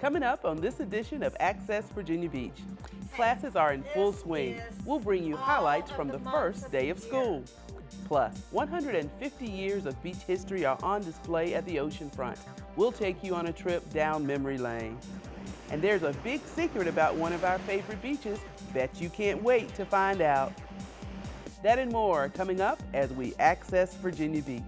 Coming up on this edition of Access Virginia Beach, classes are in full swing. We'll bring you highlights from the first day of school. Plus, 150 years of beach history are on display at the Oceanfront. We'll take you on a trip down memory lane. And there's a big secret about one of our favorite beaches. Bet you can't wait to find out. That and more coming up as we access Virginia Beach.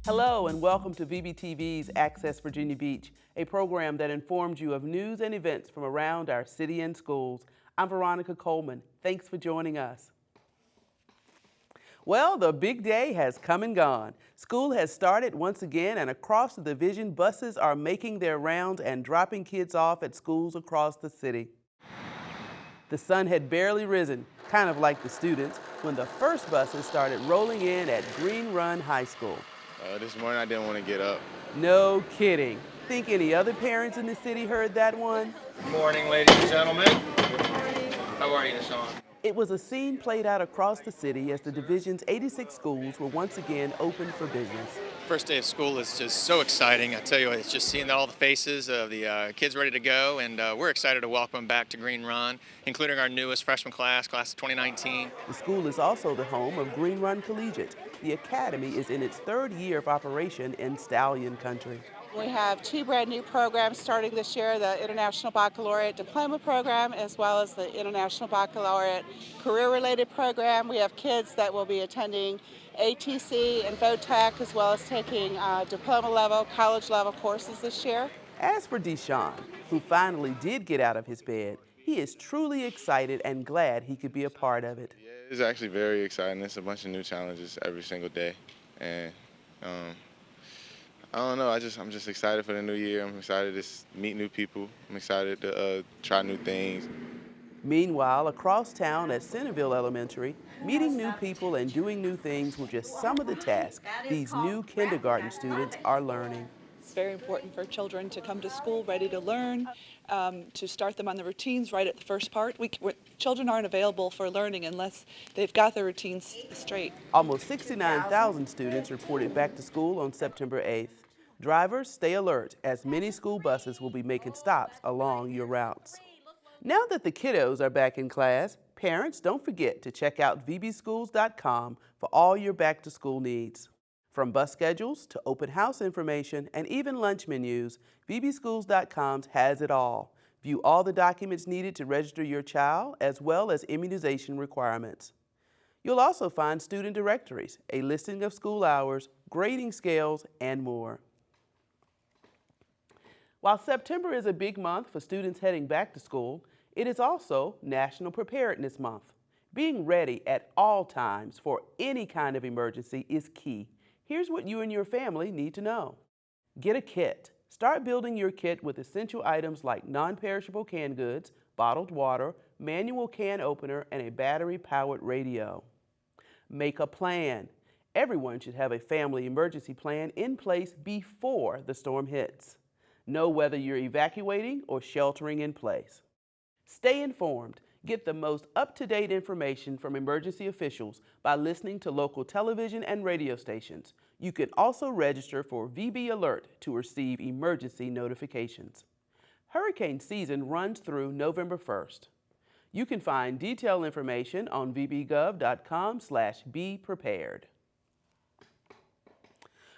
Hello and welcome to VBTV's Access Virginia Beach, a program that informs you of news and events from around our city and schools. I'm Veronica Coleman. Thanks for joining us. Well, the big day has come and gone. School has started once again, and across the division, buses are making their rounds and dropping kids off at schools across the city. The sun had barely risen, kind of like the students, when the first buses started rolling in at Green Run High School. This morning I didn't want to get up. No kidding. Think any other parents in the city heard that one? Good morning, ladies and gentlemen. Good morning. How are you, Deshaun? It was a scene played out across the city as the division's 86 schools were once again open for business. First day of school is just so exciting. I tell you, it's just seeing all the faces of the kids ready to go, and we're excited to welcome them back to Green Run, including our newest freshman class of 2019. The school is also the home of Green Run Collegiate. The academy is in its third year of operation in Stallion Country. We have two brand new programs starting this year, the International Baccalaureate Diploma Program as well as the International Baccalaureate Career-Related Program. We have kids that will be attending ATC and VOTEC as well as taking diploma level, college level courses this year. As for Deshaun, who finally did get out of his bed, he is truly excited and glad he could be a part of it. Yeah, it's actually very exciting. It's a bunch of new challenges every single day. And I don't know, I'm just excited for the new year. I'm excited to meet new people. I'm excited to try new things. Meanwhile, across town at Centerville Elementary, meeting new people and doing new things were just some of the tasks these new kindergarten students are learning. It's very important for children to come to school ready to learn, to start them on the routines right at the first part. Children aren't available for learning unless they've got their routines straight. Almost 69,000 students reported back to school on September 8th. Drivers, stay alert as many school buses will be making stops along your routes. Now that the kiddos are back in class, parents, don't forget to check out vbschools.com for all your back-to-school needs. From bus schedules to open house information and even lunch menus, vbschools.com has it all. View all the documents needed to register your child as well as immunization requirements. You'll also find student directories, a listing of school hours, grading scales, and more. While September is a big month for students heading back to school, it is also National Preparedness Month. Being ready at all times for any kind of emergency is key. Here's what you and your family need to know. Get a kit. Start building your kit with essential items like non-perishable canned goods, bottled water, manual can opener, and a battery-powered radio. Make a plan. Everyone should have a family emergency plan in place before the storm hits. Know whether you're evacuating or sheltering in place. Stay informed. Get the most up-to-date information from emergency officials by listening to local television and radio stations. You can also register for VB Alert to receive emergency notifications. Hurricane season runs through November 1st. You can find detailed information on vbgov.com/beprepared.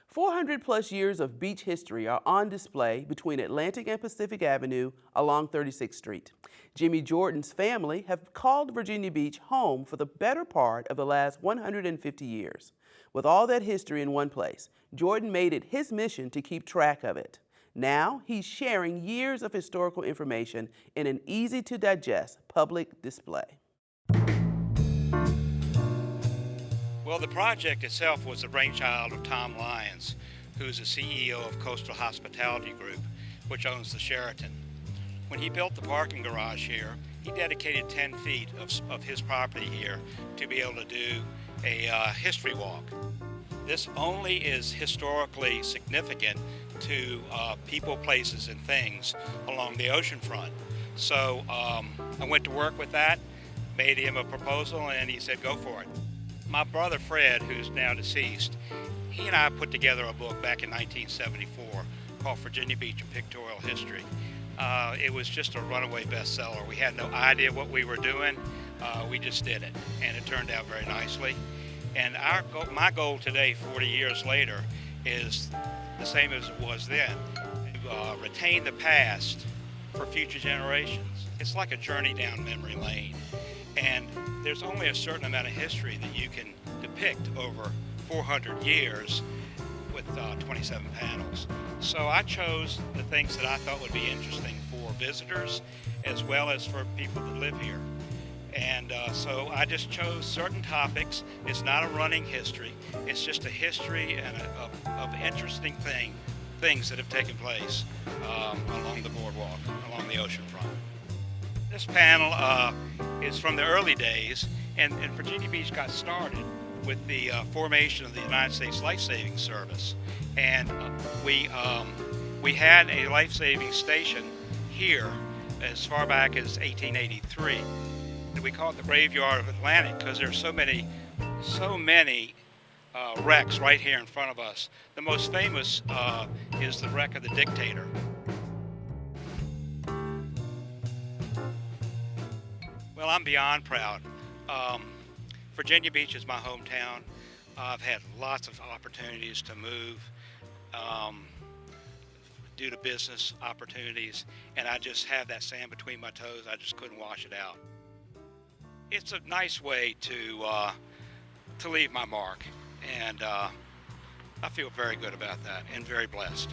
400 plus years of beach history are on display between Atlantic and Pacific Avenue along 36th Street. Jimmy Jordan's family have called Virginia Beach home for the better part of the last 150 years. With all that history in one place, Jordan made it his mission to keep track of it. Now he's sharing years of historical information in an easy-to-digest public display. Well, the project itself was the brainchild of Tom Lyons, who's the CEO of Coastal Hospitality Group, which owns the Sheraton. When he built the parking garage here, he dedicated 10 feet of his property here to be able to do a history walk. This only is historically significant to people, places, and things along the oceanfront. So I went to work with that, made him a proposal, and he said, go for it. My brother Fred, who's now deceased, he and I put together a book back in 1974 called Virginia Beach, A Pictorial History. It was just a runaway bestseller. We had no idea what we were doing. We just did it, and it turned out very nicely. And my goal today, 40 years later, is the same as it was then, to retain the past for future generations. It's like a journey down memory lane. And there's only a certain amount of history that you can depict over 400 years with 27 panels. So I chose the things that I thought would be interesting for visitors as well as for people that live here. And so I just chose certain topics. It's not a running history. It's just a history and of interesting things that have taken place along the boardwalk, along the oceanfront. This panel is from the early days, and Virginia Beach got started with the formation of the United States Life-Saving Service. And we had a life-saving station here as far back as 1883. And we call it the Graveyard of Atlantic because there's so many wrecks right here in front of us. The most famous is the wreck of the Dictator. Well, I'm beyond proud. Virginia Beach is my hometown. I've had lots of opportunities to move due to business opportunities, and I just have that sand between my toes. I just couldn't wash it out. It's a nice way to leave my mark, and I feel very good about that and very blessed.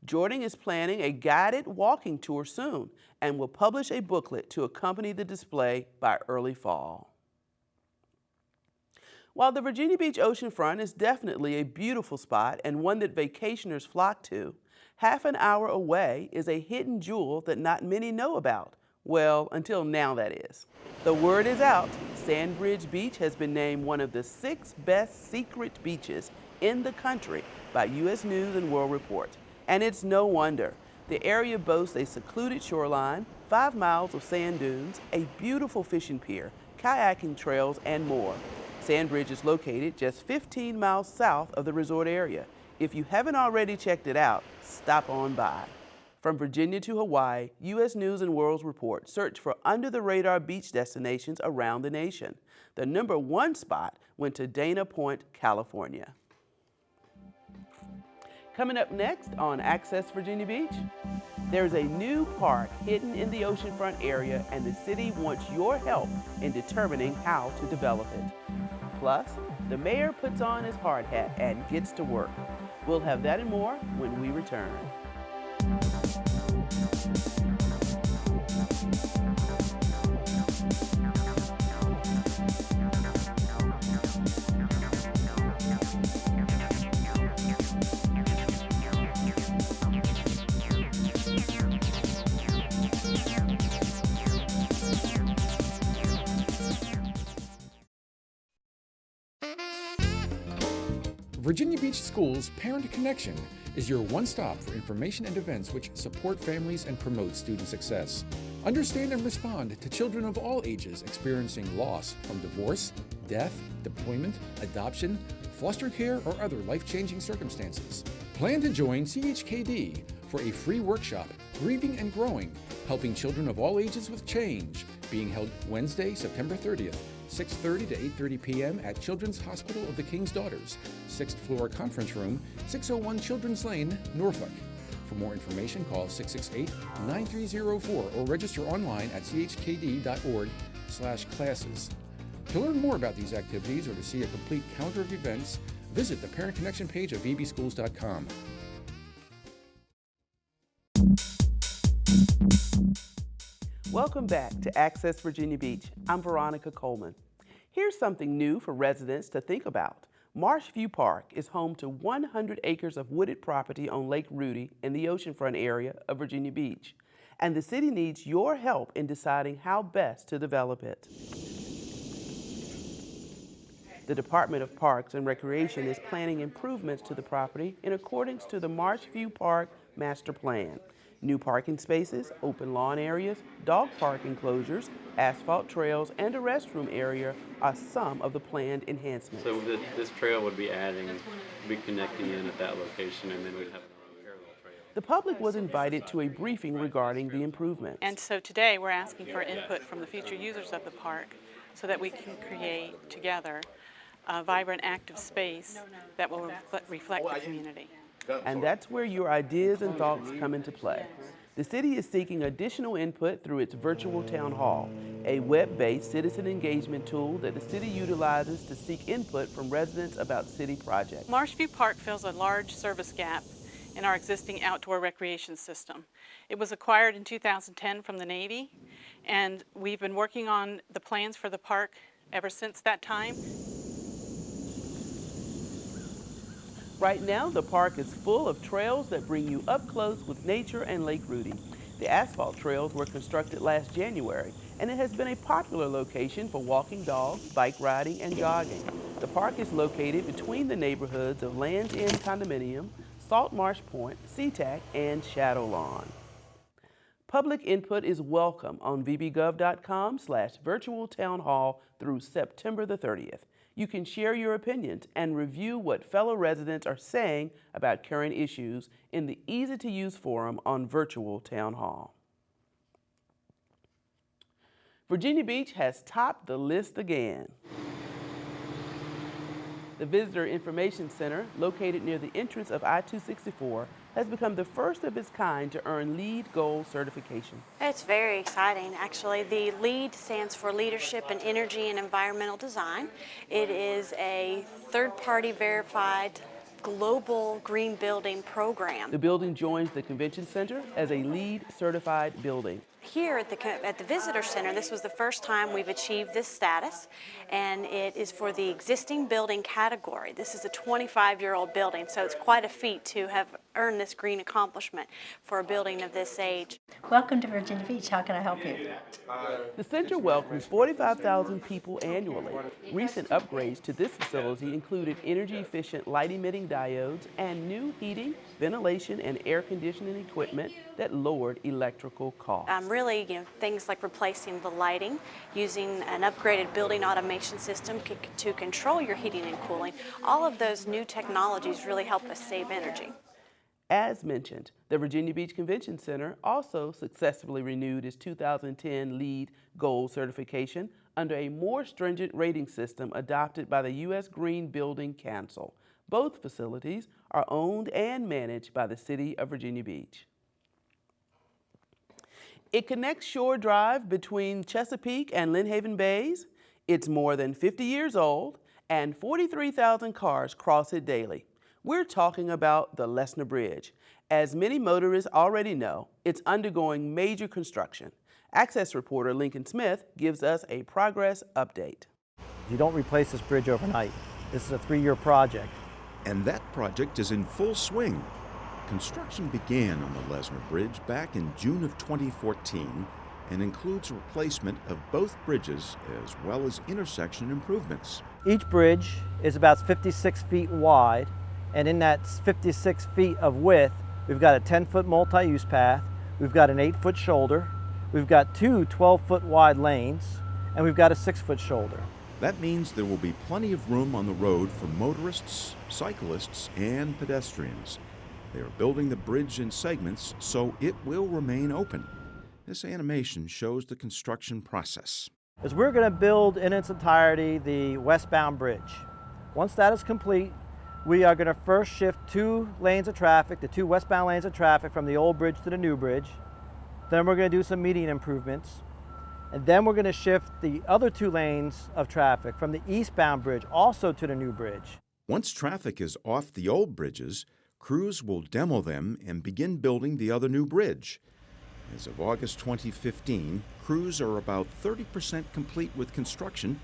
Jordan is planning a guided walking tour soon and will publish a booklet to accompany the display by early fall. While the Virginia Beach oceanfront is definitely a beautiful spot and one that vacationers flock to, half an hour away is a hidden jewel that not many know about. Well, until now, that is. The word is out. Sandbridge Beach has been named one of the 6 best secret beaches in the country by U.S. News and World Report. And it's no wonder. The area boasts a secluded shoreline, 5 miles of sand dunes, a beautiful fishing pier, kayaking trails, and more. Sandbridge is located just 15 miles south of the resort area. If you haven't already checked it out, stop on by. From Virginia to Hawaii, U.S. News and World Report searched for under-the-radar beach destinations around the nation. The #1 spot went to Dana Point, California. Coming up next on Access Virginia Beach, there's a new park hidden in the oceanfront area, and the city wants your help in determining how to develop it. Plus, the mayor puts on his hard hat and gets to work. We'll have that and more when we return. Virginia Beach Schools Parent Connection is your one-stop for information and events which support families and promote student success. Understand and respond to children of all ages experiencing loss from divorce, death, deployment, adoption, foster care, or other life-changing circumstances. Plan to join CHKD for a free workshop, Grieving and Growing, Helping Children of All Ages with Change, being held Wednesday, September 30th, 6:30 to 8:30 p.m. at Children's Hospital of the King's Daughters, 6th floor conference room, 601 Children's Lane, Norfolk. For more information, call 668-9304 or register online at chkd.org/classes. To learn more about these activities or to see a complete calendar of events, visit the Parent Connection page of vbschools.com. Welcome back to Access Virginia Beach. I'm Veronica Coleman. Here's something new for residents to think about. Marshview Park is home to 100 acres of wooded property on Lake Rudy in the oceanfront area of Virginia Beach, and the city needs your help in deciding how best to develop it. The Department of Parks and Recreation is planning improvements to the property in accordance to the Marshview Park Master Plan. New parking spaces, open lawn areas, dog park enclosures, asphalt trails, and a restroom area are some of the planned enhancements. So this trail would be connecting in at that location, and then we'd have another parallel trail. The public was invited to a briefing regarding the improvements. And so today we're asking for input from the future users of the park so that we can create together a vibrant, active space that will reflect the community. And that's where your ideas and thoughts come into play. The city is seeking additional input through its virtual town hall, a web-based citizen engagement tool that the city utilizes to seek input from residents about city projects. Marshview Park fills a large service gap in our existing outdoor recreation system. It was acquired in 2010 from the Navy, and we've been working on the plans for the park ever since that time. Right now, the park is full of trails that bring you up close with nature and Lake Rudy. The asphalt trails were constructed last January, and it has been a popular location for walking dogs, bike riding, and jogging. The park is located between the neighborhoods of Land's End Condominium, Salt Marsh Point, SeaTac, and Shadow Lawn. Public input is welcome on vbgov.com/virtual town hall through September the 30th. You can share your opinions and review what fellow residents are saying about current issues in the easy-to-use forum on Virtual Town Hall. Virginia Beach has topped the list again. The Visitor Information Center, located near the entrance of I-264, has become the first of its kind to earn LEED Gold certification. It's very exciting, actually. The LEED stands for Leadership in Energy and Environmental Design. It is a third-party verified global green building program. The building joins the Convention Center as a LEED certified building. Here at the Visitor Center, this was the first time we've achieved this status, and it is for the existing building category. This is a 25-year-old building, so it's quite a feat to have earned this green accomplishment for a building of this age. Welcome to Virginia Beach. How can I help you? The center welcomes 45,000 people annually. Recent upgrades to this facility included energy-efficient light-emitting diodes and new heating, ventilation, and air conditioning equipment that lowered electrical costs. Really, things like replacing the lighting, using an upgraded building automation system to control your heating and cooling. All of those new technologies really help us save energy. As mentioned, the Virginia Beach Convention Center also successfully renewed its 2010 LEED Gold certification under a more stringent rating system adopted by the U.S. Green Building Council. Both facilities are owned and managed by the City of Virginia Beach. It connects Shore Drive between Chesapeake and Lynn Haven Bays. It's more than 50 years old, and 43,000 cars cross it daily. We're talking about the Lesner Bridge. As many motorists already know, it's undergoing major construction. Access reporter Lincoln Smith gives us a progress update. You don't replace this bridge overnight. This is a 3-year project. And that project is in full swing. Construction began on the Lesner Bridge back in June of 2014 and includes replacement of both bridges as well as intersection improvements. Each bridge is about 56 feet wide, and in that 56 feet of width, we've got a 10-foot multi-use path, we've got an 8-foot shoulder, we've got 2 12-foot wide lanes, and we've got a 6-foot shoulder. That means there will be plenty of room on the road for motorists, cyclists, and pedestrians. They are building the bridge in segments so it will remain open. This animation shows the construction process. As we're going to build in its entirety the westbound bridge. Once that is complete, we are going to first shift 2 lanes of traffic, the 2 westbound lanes of traffic from the old bridge to the new bridge. Then we're going to do some median improvements. And then we're going to shift the other 2 lanes of traffic from the eastbound bridge also to the new bridge. Once traffic is off the old bridges, crews will demo them and begin building the other new bridge. As of August 2015, crews are about 30% complete with construction.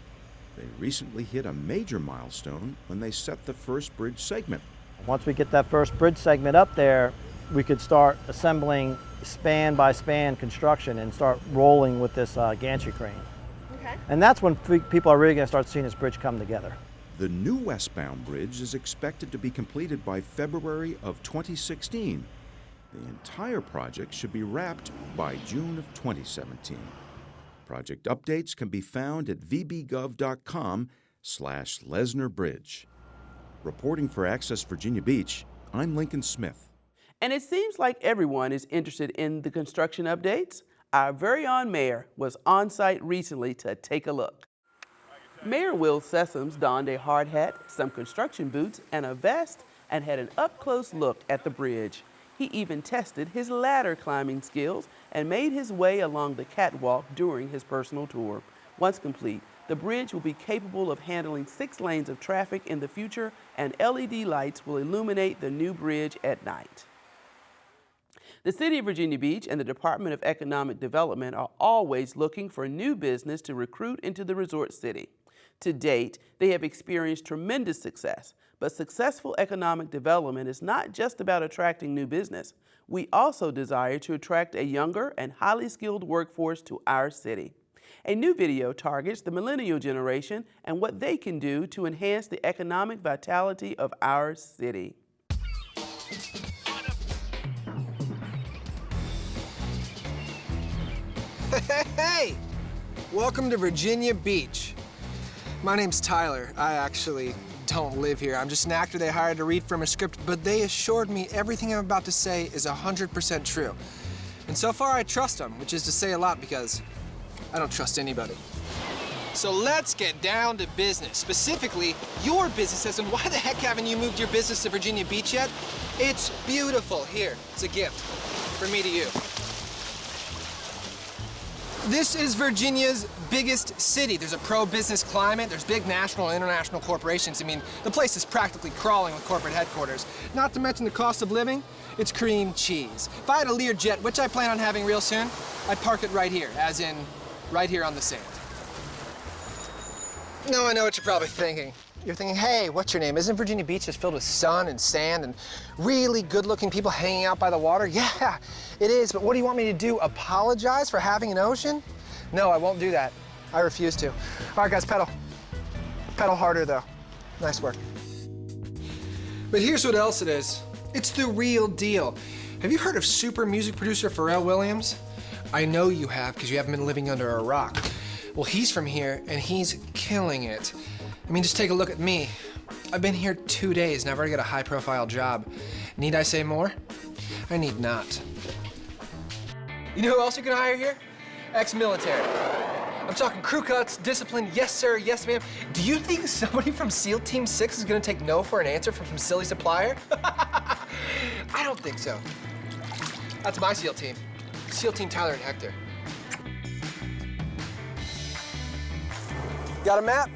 They recently hit a major milestone when they set the first bridge segment. Once we get that first bridge segment up there, we could start assembling span by span construction and start rolling with this gantry crane. Okay. And that's when people are really going to start seeing this bridge come together. The new westbound bridge is expected to be completed by February of 2016. The entire project should be wrapped by June of 2017. Project updates can be found at vbgov.com/Lesner Bridge. Reporting for Access Virginia Beach, I'm Lincoln Smith. And it seems like everyone is interested in the construction updates. Our very own mayor was on site recently to take a look. Mayor Will Sessoms donned a hard hat, some construction boots, and a vest, and had an up-close look at the bridge. He even tested his ladder climbing skills and made his way along the catwalk during his personal tour. Once complete, the bridge will be capable of handling 6 lanes of traffic in the future, and LED lights will illuminate the new bridge at night. The City of Virginia Beach and the Department of Economic Development are always looking for new business to recruit into the resort city. To date, they have experienced tremendous success, but successful economic development is not just about attracting new business. We also desire to attract a younger and highly skilled workforce to our city. A new video targets the millennial generation and what they can do to enhance the economic vitality of our city. Hey! Welcome to Virginia Beach. My name's Tyler. I actually don't live here. I'm just an actor they hired to read from a script, but they assured me everything I'm about to say is 100% true. And so far I trust them, which is to say a lot because I don't trust anybody. So let's get down to business. Specifically, your businesses, and why the heck haven't you moved your business to Virginia Beach yet? It's beautiful. Here, it's a gift from me to you. This is Virginia's biggest city. There's a pro-business climate. There's big national and international corporations. I mean, the place is practically crawling with corporate headquarters. Not to mention the cost of living, it's cream cheese. If I had a Learjet, which I plan on having real soon, I'd park it right here, as in right here on the sand. Now I know what you're probably thinking. You're thinking, hey, what's your name? Isn't Virginia Beach just filled with sun and sand and really good-looking people hanging out by the water? Yeah, it is, but what do you want me to do? Apologize for having an ocean? No, I won't do that. I refuse to. All right, guys, pedal. Pedal harder, though. Nice work. But here's what else it is. It's the real deal. Have you heard of super music producer Pharrell Williams? I know you have, because you haven't been living under a rock. Well, he's from here, and he's killing it. I mean, just take a look at me. I've been here 2 days, and I've already got a high-profile job. Need I say more? I need not. You know who else you can hire here? Ex-military. I'm talking crew cuts, discipline, yes sir, yes ma'am. Do you think somebody from SEAL Team 6 is gonna take no for an answer from some silly supplier? I don't think so. That's my SEAL team. SEAL Team Tyler and Hector. Got a map?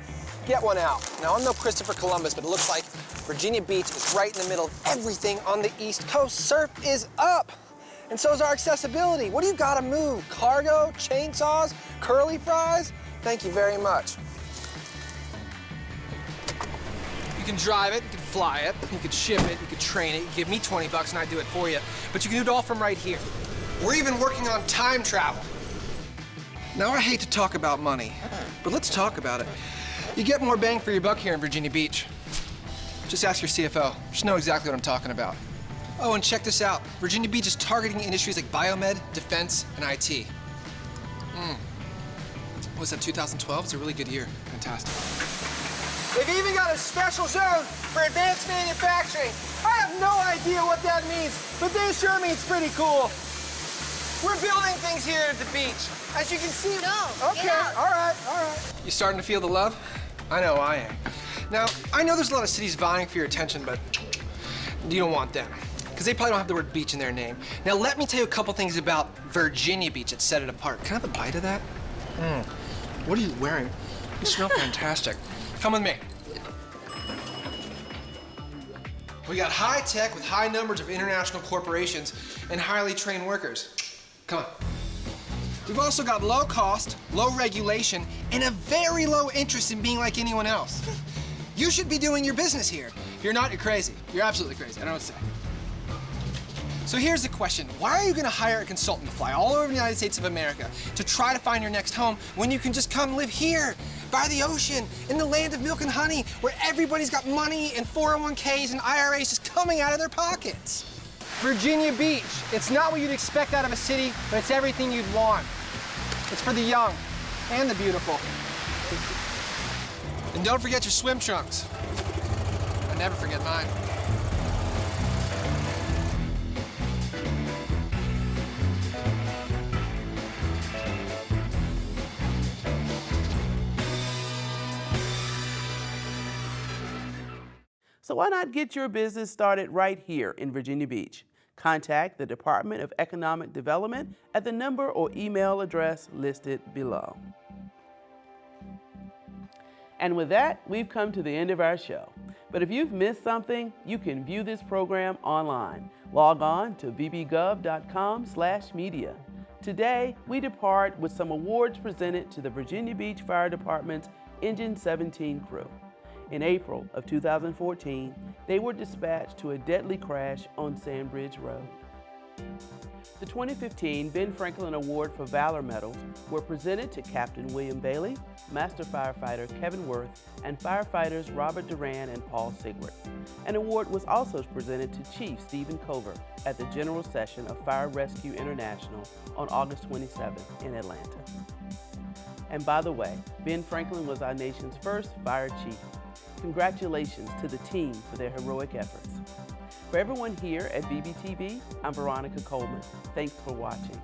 Get one out. Now, I'm no Christopher Columbus, but it looks like Virginia Beach is right in the middle of everything on the East Coast. Surf is up, and so is our accessibility. What do you gotta move? Cargo, chainsaws, curly fries? Thank you very much. You can drive it, you can fly it, you can ship it, you can train it, you give me 20 bucks and I do it for you. But you can do it all from right here. We're even working on time travel. Now, I hate to talk about money, but let's talk about it. You get more bang for your buck here in Virginia Beach. Just ask your CFO. She'll know exactly what I'm talking about. Oh, and check this out. Virginia Beach is targeting industries like biomed, defense, and IT. What was that, 2012? It's a really good year. Fantastic. They've even got a special zone for advanced manufacturing. I have no idea what that means, but they assure me it's pretty cool. We're building things here at the beach. As you can see. No. Okay, all right. You starting to feel the love? I know I am. Now, I know there's a lot of cities vying for your attention, but you don't want them, because they probably don't have the word beach in their name. Now, let me tell you a couple things about Virginia Beach that set it apart. Can I have a bite of that? What are you wearing? You smell fantastic. Come with me. We got high tech with high numbers of international corporations and highly trained workers. Come on. We've also got low cost, low regulation, and a very low interest in being like anyone else. You should be doing your business here. If you're not, you're crazy. You're absolutely crazy. I don't know what to say. So here's the question. Why are you gonna hire a consultant to fly all over the United States of America to try to find your next home when you can just come live here? by the ocean, in the land of milk and honey, where everybody's got money and 401ks and IRAs just coming out of their pockets. Virginia Beach, it's not what you'd expect out of a city, but it's everything you'd want. It's for the young and the beautiful. And don't forget your swim trunks. I never forget mine. So why not get your business started right here in Virginia Beach? Contact the Department of Economic Development at the number or email address listed below. And with that, we've come to the end of our show. But if you've missed something, you can view this program online. Log on to vbgov.com/media. Today, we depart with some awards presented to the Virginia Beach Fire Department's Engine 17 crew. In April of 2014, they were dispatched to a deadly crash on Sandbridge Road. The 2015 Ben Franklin Award for Valor medals were presented to Captain William Bailey, Master Firefighter Kevin Worth, and firefighters Robert Duran and Paul Sigwart. An award was also presented to Chief Stephen Cover at the General Session of Fire Rescue International on August 27th in Atlanta. And by the way, Ben Franklin was our nation's first fire chief. Congratulations to the team for their heroic efforts. For everyone here at VBTV, I'm Veronica Coleman. Thanks for watching.